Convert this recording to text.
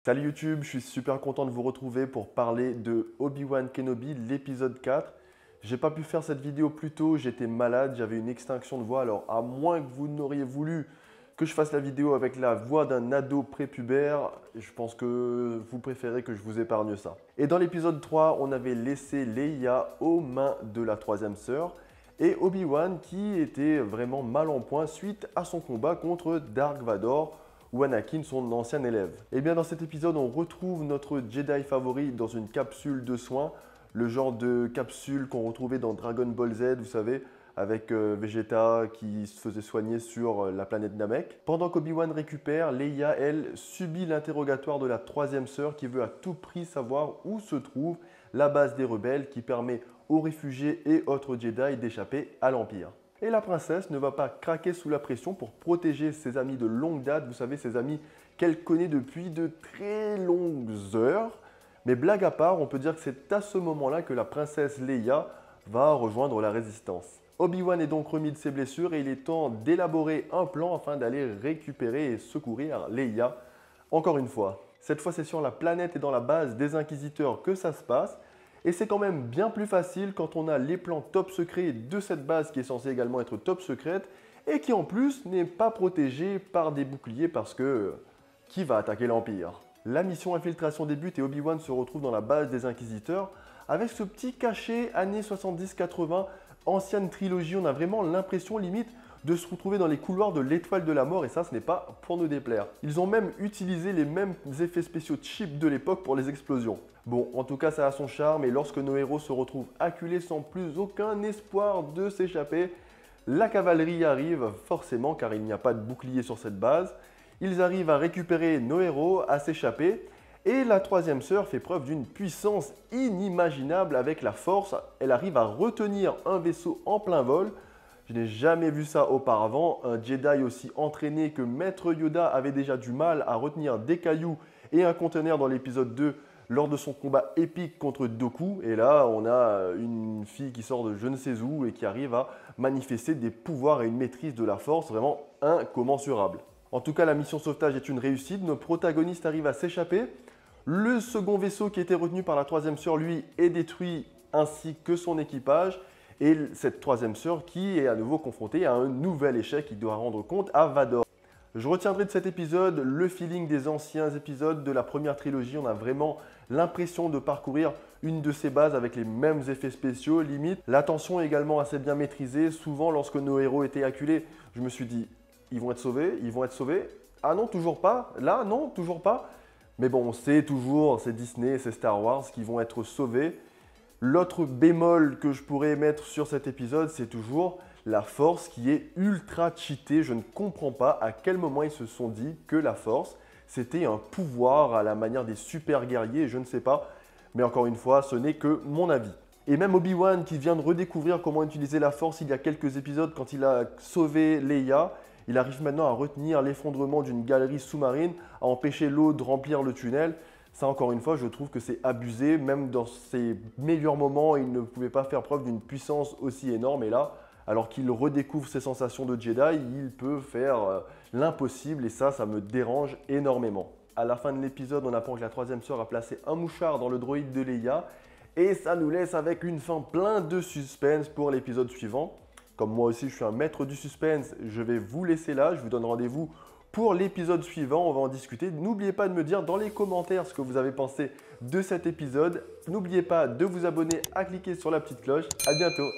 Salut YouTube, je suis super content de vous retrouver pour parler de Obi-Wan Kenobi, l'épisode 4. J'ai pas pu faire cette vidéo plus tôt, j'étais malade, j'avais une extinction de voix. Alors à moins que vous n'auriez voulu que je fasse la vidéo avec la voix d'un ado prépubère, je pense que vous préférez que je vous épargne ça. Et dans l'épisode 3, on avait laissé Leia aux mains de la troisième sœur et Obi-Wan qui était vraiment mal en point suite à son combat contre Dark Vador, ou Anakin, son ancien élève. Et bien dans cet épisode, on retrouve notre Jedi favori dans une capsule de soins, le genre de capsule qu'on retrouvait dans Dragon Ball Z, vous savez, avec Vegeta qui se faisait soigner sur la planète Namek. Pendant qu'Obi-Wan récupère, Leia, elle, subit l'interrogatoire de la troisième sœur qui veut à tout prix savoir où se trouve la base des rebelles qui permet aux réfugiés et autres Jedi d'échapper à l'Empire. Et la princesse ne va pas craquer sous la pression pour protéger ses amis de longue date, vous savez, ses amis qu'elle connaît depuis de très longues heures. Mais blague à part, on peut dire que c'est à ce moment-là que la princesse Leia va rejoindre la résistance. Obi-Wan est donc remis de ses blessures et il est temps d'élaborer un plan afin d'aller récupérer et secourir Leia encore une fois. Cette fois, c'est sur la planète et dans la base des Inquisiteurs que ça se passe. Et c'est quand même bien plus facile quand on a les plans top secrets de cette base qui est censée également être top secrète et qui en plus n'est pas protégée par des boucliers parce que qui va attaquer l'Empire? La mission infiltration débute et Obi-Wan se retrouve dans la base des Inquisiteurs avec ce petit cachet années 70-80, ancienne trilogie. On a vraiment l'impression limite de se retrouver dans les couloirs de l'étoile de la mort et ça, ce n'est pas pour nous déplaire. Ils ont même utilisé les mêmes effets spéciaux cheap de l'époque pour les explosions. Bon, en tout cas, ça a son charme et lorsque nos héros se retrouvent acculés sans plus aucun espoir de s'échapper, la cavalerie arrive forcément car il n'y a pas de bouclier sur cette base. Ils arrivent à récupérer nos héros, à s'échapper et la troisième sœur fait preuve d'une puissance inimaginable avec la force. Elle arrive à retenir un vaisseau en plein vol. Je n'ai jamais vu ça auparavant, un Jedi aussi entraîné que Maître Yoda avait déjà du mal à retenir des cailloux et un conteneur dans l'épisode 2 lors de son combat épique contre Dooku. Et là, on a une fille qui sort de je ne sais où et qui arrive à manifester des pouvoirs et une maîtrise de la force vraiment incommensurables. En tout cas, la mission sauvetage est une réussite, nos protagonistes arrivent à s'échapper. Le second vaisseau qui était retenu par la troisième sœur, lui, est détruit ainsi que son équipage. Et cette troisième sœur qui est à nouveau confrontée à un nouvel échec qui doit rendre compte à Vador. Je retiendrai de cet épisode le feeling des anciens épisodes de la première trilogie. On a vraiment l'impression de parcourir une de ces bases avec les mêmes effets spéciaux, limite. La tension est également assez bien maîtrisée. Souvent, lorsque nos héros étaient acculés, je me suis dit, ils vont être sauvés, ils vont être sauvés. Ah non, toujours pas. Là, non, toujours pas. Mais bon, c'est toujours, c'est Disney, c'est Star Wars qui vont être sauvés. L'autre bémol que je pourrais mettre sur cet épisode, c'est toujours la force qui est ultra cheatée. Je ne comprends pas à quel moment ils se sont dit que la force, c'était un pouvoir à la manière des super guerriers, je ne sais pas. Mais encore une fois, ce n'est que mon avis. Et même Obi-Wan qui vient de redécouvrir comment utiliser la force il y a quelques épisodes quand il a sauvé Leia, il arrive maintenant à retenir l'effondrement d'une galerie sous-marine, à empêcher l'eau de remplir le tunnel. Ça, encore une fois, je trouve que c'est abusé. Même dans ses meilleurs moments, il ne pouvait pas faire preuve d'une puissance aussi énorme. Et là, alors qu'il redécouvre ses sensations de Jedi, il peut faire l'impossible. Et ça me dérange énormément. À la fin de l'épisode, on apprend que la troisième sœur a placé un mouchard dans le droïde de Leia. Et ça nous laisse avec une fin plein de suspense pour l'épisode suivant. Comme moi aussi, je suis un maître du suspense, je vais vous laisser là. Je vous donne rendez-vous pour l'épisode suivant, on va en discuter. N'oubliez pas de me dire dans les commentaires ce que vous avez pensé de cet épisode. N'oubliez pas de vous abonner, à cliquer sur la petite cloche. À bientôt.